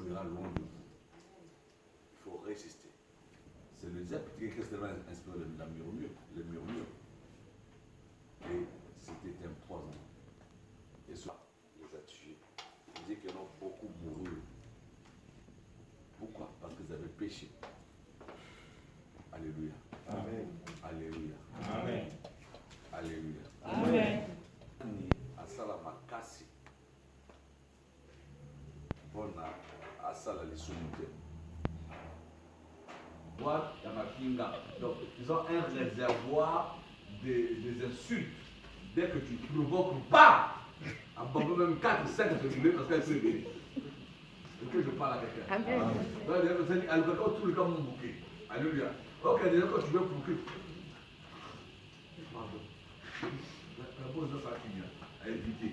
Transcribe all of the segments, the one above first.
fuira loin de vous. Il faut résister. C'est le diable qui a inspiré la murmure, le murmure. Et c'était un poison. Et cela les a tués. Il dit qu'il y en a beaucoup mouru. Pourquoi? Parce qu'ils avaient péché. Alléluia. Amen. Alléluia. Amen. Alléluia. Amen. Asala makasi. Bona asala lisumite. Boîte dans ma pinga. Donc, ils ont un réservoir des insultes. Dès que tu provoques pas, à peu même 4, 5 degrés, parce qu'elle se dit. Et que je parle à quelqu'un. Amen. Quand tout le temps mon bouquet. Alléluia. Ok, déjà quand tu veux bouquer. Pardon. La pause de ça finit à éviter.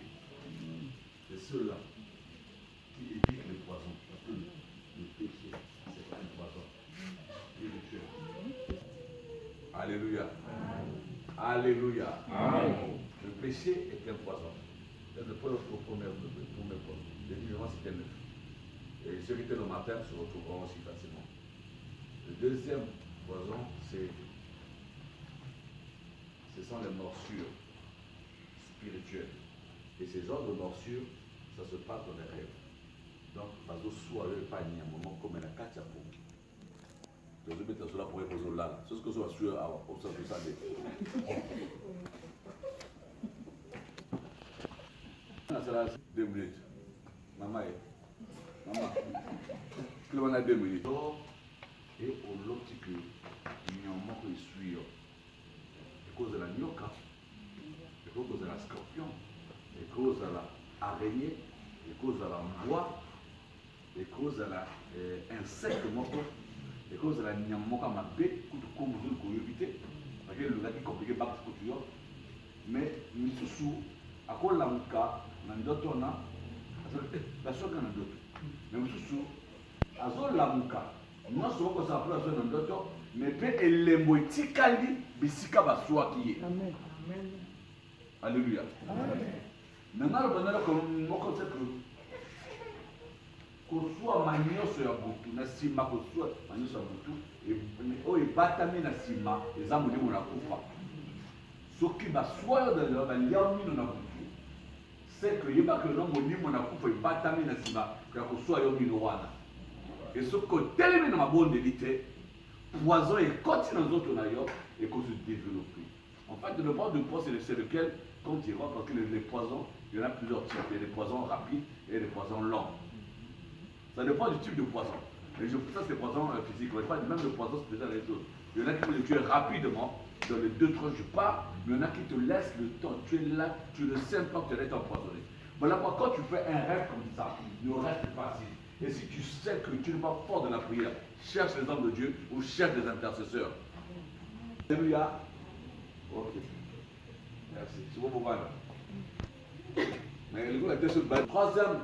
C'est ceux-là qui évitent les poisons. Parce que le péché, c'est pas un poison. Alléluia. Alléluia. Amen. Le péché est un poison. C'est le premier poison. Le dimanche, c'était 9. Et ceux qui étaient le matin se retrouveront aussi facilement. Le deuxième poison, ce sont les morsures spirituelles. Et ces genres de morsures, ça se passe dans les rêves. Donc, parce que soit le panier, un moment comme la kachapo. Donc, je vais mettre cela pour reposer là. C'est ce que je vais suivre au sens de ça. Ça 2 minutes. Maman, on a 2 minutes. Et au l'optique, il y a un moment qui suit. À cause de la nyoka, à cause de la scorpion, à cause de l'araignée, à cause de la bois, à cause de l'insecte, à cause de la nyamoka mabé, comme vous pouvez éviter, parce que le gars qui compliqué pas ce que tu as. Mais, Missoussou, à cause de la mouka, on a la soie qu'on a d'autres. Mais Missoussou, à cause de la mouka, non seulement que ça peut être un autre, mais peut être kali bisika baswa qui est. Amen. Alléluia. Maintenant, le bonheur comme moi comme ça que soit manioso ya butu na sima ko soit manioso ya butu et o e batami na sima eza molimo na kufa. Soki baswa yo dans la liamino na butu. C'est que yeba que no molimo na kufa e batami na sima ko soit yo mino wana. Et ce côté là na mabonde lité poison et continue dans autres naïos et qu'on se développe. En fait, le poison de poison, c'est lequel, quand tu vois, parce que les poisons, il y en a plusieurs types. Il y a des poisons rapides et des poisons lents. Ça dépend du type de poison. Mais ça, c'est des poisons physiques. On ne pas même le poison spécial les autres. Il y en a qui peuvent le tuer rapidement, dans les 2-3 jours pas. Il y en a qui te laissent le temps. Tu es là, tu ne sais pas que tu es empoisonné. Voilà pourquoi quand tu fais un rêve comme ça, il reste facile. Et si tu sais que tu n'es pas fort de la prière, cherche les hommes de Dieu ou cherche des intercesseurs. Alléluia. Ok. Merci. C'est bon pour moi. Mais le coup était sur le troisième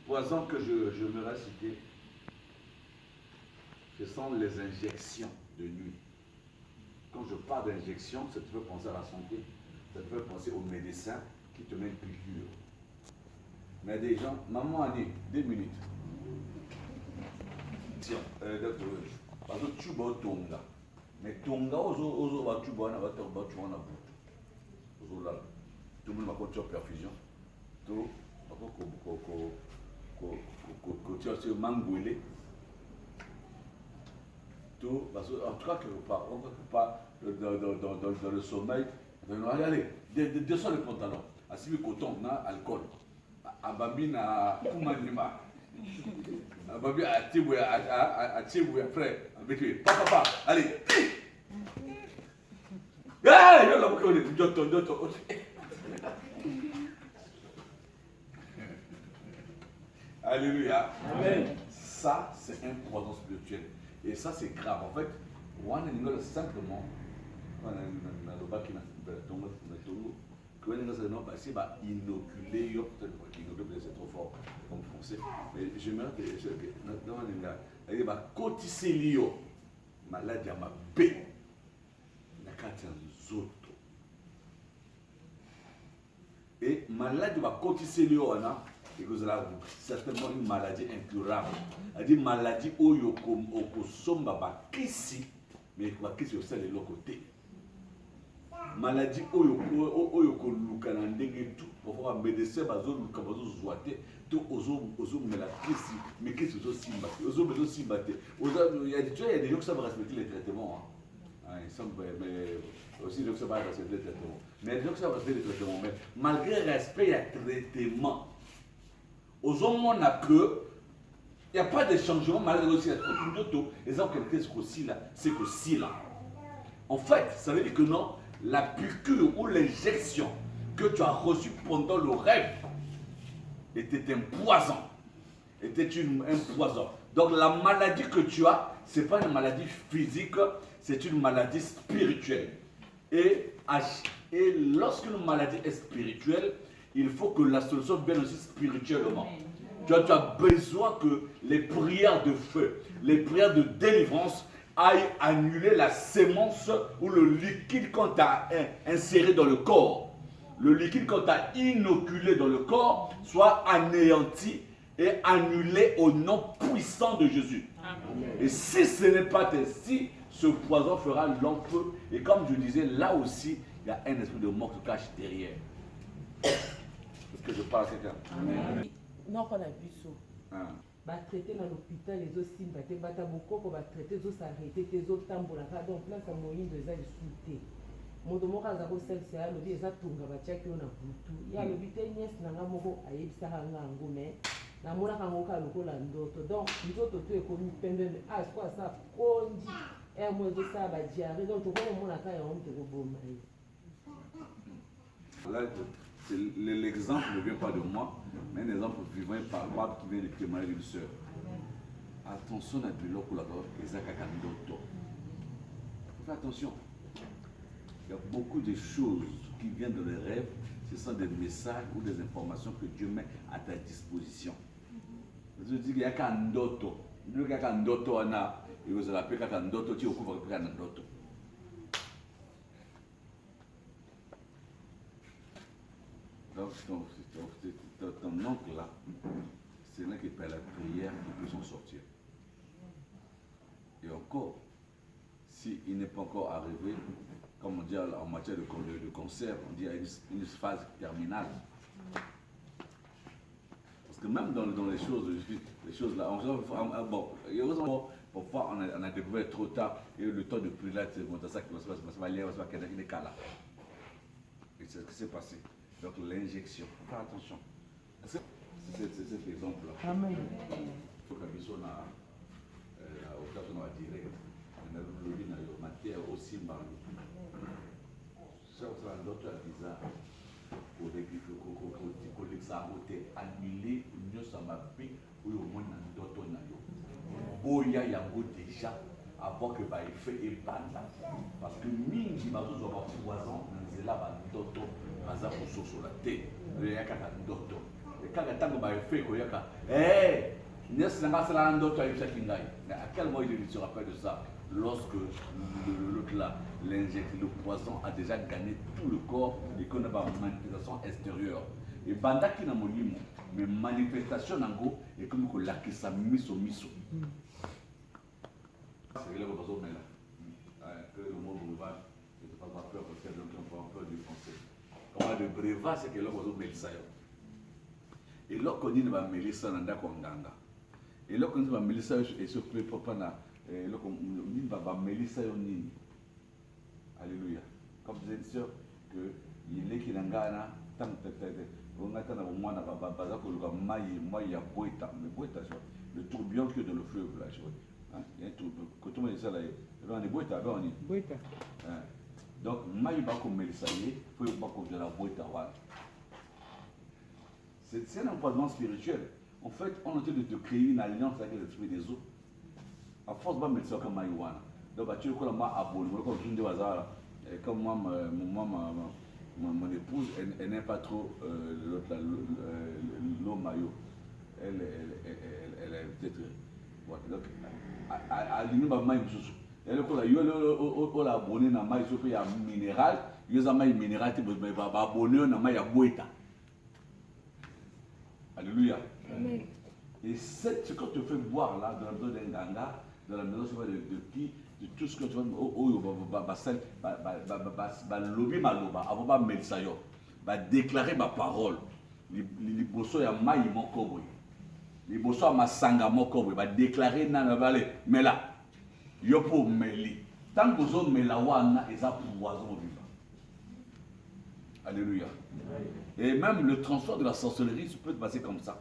poison que je me citer, ce sont les injections de nuit. Quand je parle d'injection, ça te fait penser à la santé, ça te fait penser aux médecins qui te mettent une piqûre. Mais des gens, maman a dit 2 minutes. Tiens, parce que tu vas tonga. Mais tonga, tu vas na bout. Tout le monde va continuer perfusion. Tout, tu as ce mangouilé. Tout, parce que en tout cas, quelque part, dans le sommeil, allez, descends le pantalon. Assis le coton, na alcool. Ababi na kumanima. Ababi a tiboué après. Habitué. Papa, allez. Allez, je l'ai vu. D'autres. Alléluia. Amen. Ça, c'est un poison spirituel. Et ça, c'est grave. En fait, on a simplement, on a le bac qui n'a que c'est inoculé, c'est trop fort comme français. Mais j'aimerais que il va cotiser maladie à ma paix. Et maladie va cotiser et que vous allez certainement une maladie incurable. C'est-à-dire maladie où il y a kisi, mais il y a kisi aussi de l'autre côté. Maladie où il y a tout. Parfois, les médecins ont zoaté, tout aux la kisi, mais kisi aussi batté. Il y a des gens qui savent respecter les traitements. Mais aussi les gens qui savent respecter les traitements. Mais les gens qui savent respecter les traitements, mais malgré le respect, il y a traitement. Aux hommes, on a que, il n'y a pas de changement malgré aussi la traitement. Les gens qui sont là, c'est qu'aussi là. En fait, ça veut dire que non, la piqûre ou l'injection que tu as reçue pendant le rêve était un poison. Était un poison. Donc la maladie que tu as, ce n'est pas une maladie physique, c'est une maladie spirituelle. Et lorsqu'une maladie est spirituelle, il faut que la solution vienne aussi spirituellement. Tu as besoin que les prières de feu, les prières de délivrance aillent annuler la sémence ou le liquide qu'on t'a inséré dans le corps. Le liquide qu'on t'a inoculé dans le corps soit anéanti et annulé au nom puissant de Jésus. Amen. Et si ce n'est pas ainsi, ce poison fera long feu. Et comme je disais, là aussi, il y a un esprit de mort qui se cache derrière. Est-ce que je parle à quelqu'un? Non, on a vu ça. Va traiter dans l'hôpital les autres signes, va beaucoup, va traiter les autres s'arrêter, les autres tambours. Donc là, ça m'a eu deux ans de souté. Mon domo a zéro sel, c'est à l'objet exactement, va checker on a tout. Il y a l'hôpital Niès, n'a pas moko à Yepsa Hangangome. Na mona kangoka lokola ndoto. Donc, ndoto tu es connu pendant ah quoi ça kondi et moi de ça ba diarrhée. Donc, tu vois mon aka ya on te roboma. Là, l'exemple ne vient pas de moi, mais un exemple vivant par Bob qui vient de témoigner d'une sœur. Attention à de l'eau pour la drogue, et ça ndoto. Fais attention. Il y a beaucoup de choses qui viennent de les rêves. Ce sont des messages ou des informations que Dieu met à ta disposition. Je dis qu'il y a qu'un ndoto. Il y a qu'un ndoto, et vous allez appeler qu'un ndoto, tu occupes qu'un ndoto. Donc, ton oncle là, c'est là qui fait la prière qui peut s'en sortir. Et encore, s'il n'est pas encore arrivé, comme on dit en matière de cancer, on dit à une phase terminale. Parce que même dans les choses là, bon, heureusement, parfois on a découvert trop tard, et le temps de prier là, c'est ça qui va se passer, il est cas là. Et c'est ce qui s'est passé. Donc l'injection, faire attention. C'est cet exemple-là. Amen. Il faut que nous soyons au cas où on va direct. On a le matière aussi marrant. Ça, c'est un autre bizarre. Pour que ça a annulé, nous sommes appris pour le monde dans d'autres nayo. Boya yango déjà avant que va fait et banda. Parce que mingi bazo zo ba poison nzela ba ndoto baza ko sur la tête. Le yaka ka ndoto. Et quand tango ba fait ko yaka n'est ce pas cela ndoto a eu ça kingai. Mais à quel moment il se rappelle de ça? Lorsque l'autre là, l'injecte, le poison a déjà gagné tout le corps et qu'on a une manifestation extérieure. Et banda qui n'a pas mais manifestation en gros et comme que la qui ça miso. C'est là que vous avez là. Que le mot brevet, je ne sais pas peur parce qu'il y a des gens qui ont peur du français. Quand on a de brevet, c'est que là vous avez ça. Et là qu'on dit que va mêler ça dans la et là qu'on dit que va mêler ça et se prépare pas. Et là, on va mêler ça au nini. Alléluia. Comme vous êtes sûr que il est qui n'a pas tant on a tant au moins na baza ko luka mai ya boita mais boita le tourbillon que dans le fleuve là il y a un tourbillon quand on dit ça là on est boita on est boita donc mai ba ko mêler ça y faut pas ko de la boita voilà c'est un empoisonnement spirituel. En fait on est en train de te créer une alliance avec l'esprit des eaux. À force de mettre ça comme marijuana. Donc, tu vois, moi, abonné, comme je dis, comme moi, mon épouse, elle n'aime pas trop l'eau maillot. Elle est peut-être. Donc, à l'union, elle est abonnée dans maïs, il y a minéral, il y a un minéral, il y a abonné dans maïs à boita. Alléluia. Amen. Et ce que tu fais boire là, dans la maison d'un ganga, dans la maison de qui, de tout ce que tu vas lobby maloba, avant de mettre ça, déclarer ma parole. Les bossos ya mai moko boy. Les bossos ma sanga moko boy, déclarer na vale. Mais là, yo pour meli. Tant que vous avez la wana, ils ont poison vivant. Alléluia. Et même le transfert de la sorcellerie peut se passer comme ça.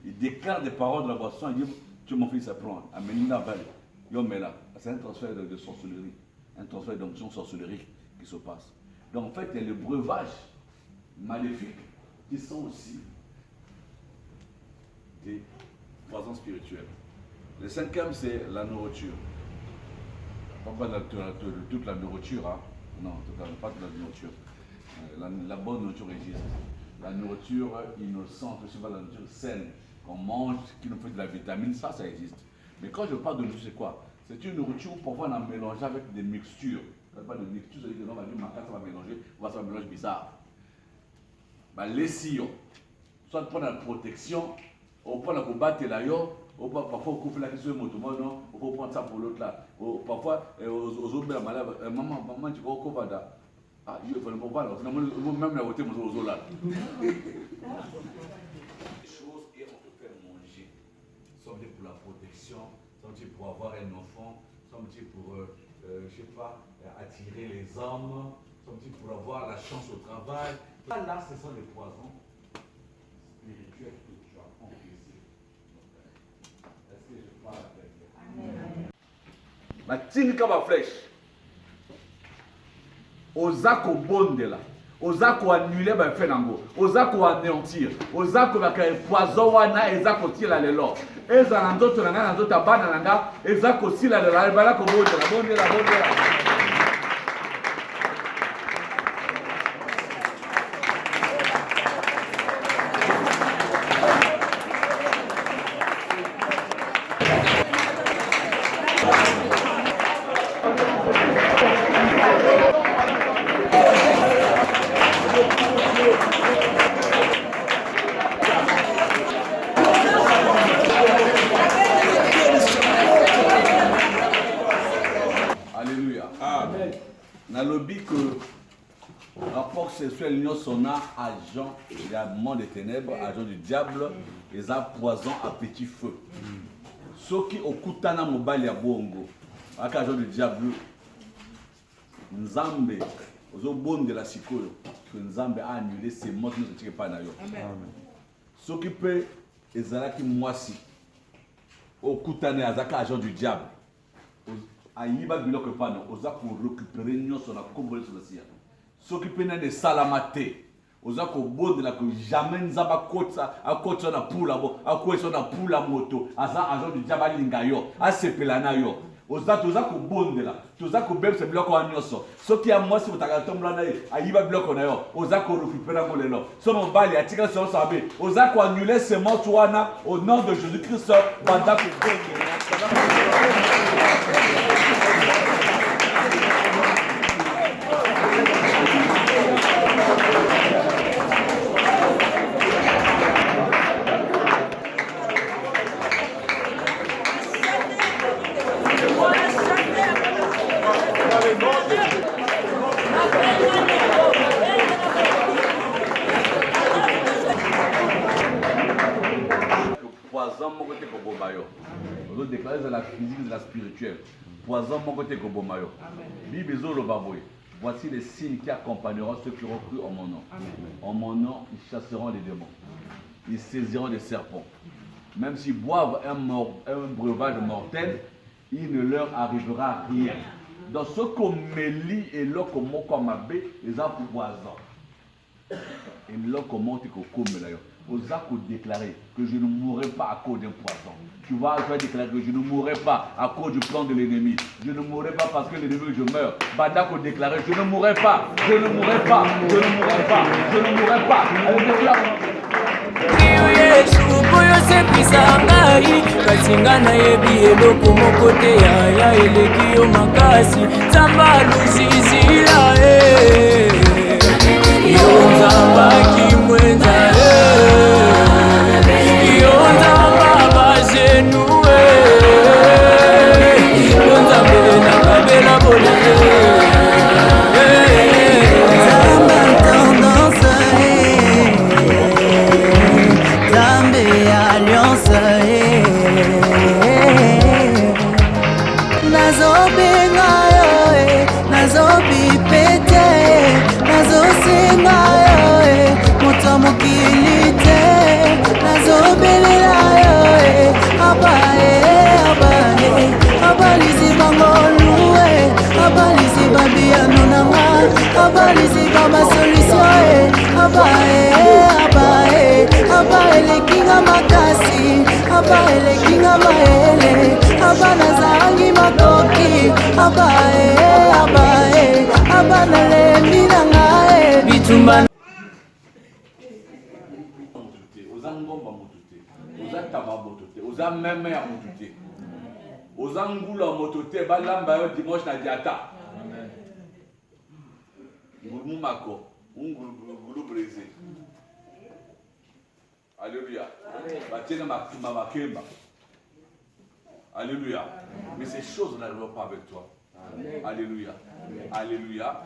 Il déclare des paroles de la boisson, il dit, tu mon fils apprend, amenina vale. Yo mais là, c'est un transfert de sorcellerie, un transfert d'onction sorcellerie qui se passe. Donc en fait, il y a le breuvage maléfiques qui sont aussi des poisons spirituels. Le cinquième, c'est la nourriture. Pas toute la nourriture, hein? Non, pas toute la nourriture. La bonne nourriture existe. La nourriture innocente, c'est pas la nourriture saine qu'on mange, qui nous fait de la vitamine, ça existe. Mais quand je parle de nourriture, c'est quoi? C'est une nourriture où parfois on a mélangé avec des mixtures. Pas de mixture, ça veut dire que non, ça va mélanger, on va faire un mélange bizarre. Les sillons, soit prendre la protection, on prend la combattre là, parfois on coupe la question de moto, non, on peut prendre ça pour l'autre là. Parfois, aux autres, maman, tu vas au Kovada. Ah, il faut le voir, même la voter, aux là. Des choses et on te fait manger. Somme pour la protection, somme pour avoir un enfant, somme pour, je sais pas, attirer les hommes, somme pour avoir la chance au travail. Là, ce sont des poisons spirituels que tu as encaissés. Est-ce que je parle avec vous? Amen. Ma tinika ma flèche. Ozako bondela. Ozako annuler ma fenango. Ozako anéantir. Ozako va créer poison wana ezako tila lelo. Eza nzoto nanga nzoto abana nanga ezako tila lelo. Bala ko bondela. Agent du monde des ténèbres, agent du diable, les poison à petit feu. Ceux qui ont kutana mobile ya bongo, avec agent du diable, Nzambe, aux bonnes de la sikoyo, que Nzambe a annulé ces morts qui ne se tirent pas d'ailleurs. Ceux qui peuvent, les alaki moisi, au kutana azaka agent du diable, aïba biloko pano, osa pour récupérer nous sur la combolée sur le ciel. Ceux qui peuvent des salamatés. Ozako bonde la que jamais nzaba kotsa akotsa na pula bo akwesa na pula moto aza agent du diable lingayo asepela na yo ozako bonde la tozako bebse biloko anyoso soki ya mwasi botaka tombola na ye ayiba biloko na yo ozako récupérer ngolelo so mobali atika so sabe ozako annuler ces morts wana au nom de Jésus-Christ pendant que poison mon côté kobomayo. On déclare de la physique de la spirituelle. Poison mon côté kobomayo. Bible zolo baboy. Voici les signes qui accompagneront ceux qui auront cru en mon nom. Amen. En mon nom, ils chasseront les démons. Ils saisiront des serpents. Même s'ils boivent un breuvage mortel, il ne leur arrivera rien. Dans ce qu'on me lit et là comment comme abbé, ils ont poison. Et là comment tu comme là. Ozako déclarer que je ne mourrai pas à cause d'un poison. Tu vas déclarer que je ne mourrai pas à cause du plan de l'ennemi. Je ne mourrai pas parce que l'ennemi je meurs. Badako déclarer je ne mourrai pas, je ne mourrai pas, je ne mourrai pas, je ne mourrai pas. Allez déclare. Katinga na yebi eloko moko te ya eleki yo makasi Nzamba lusizila yo nzamba kimwenza oza meme ya motu te oza ngula ya moto te balamba yo dimanche na diata ngulu mako ngulu brisé alléluia batiena makima makemba alléluia mais ces choses n'arrivent pas avec toi. Alléluia. Alléluia.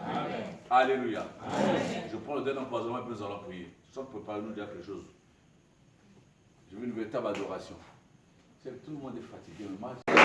Alléluia. Je prends le dernier empoisonnement et puis nous allons prier. Je sens que préparer nous dire quelque chose. Je veux une véritable adoration. Tout le monde est fatigué.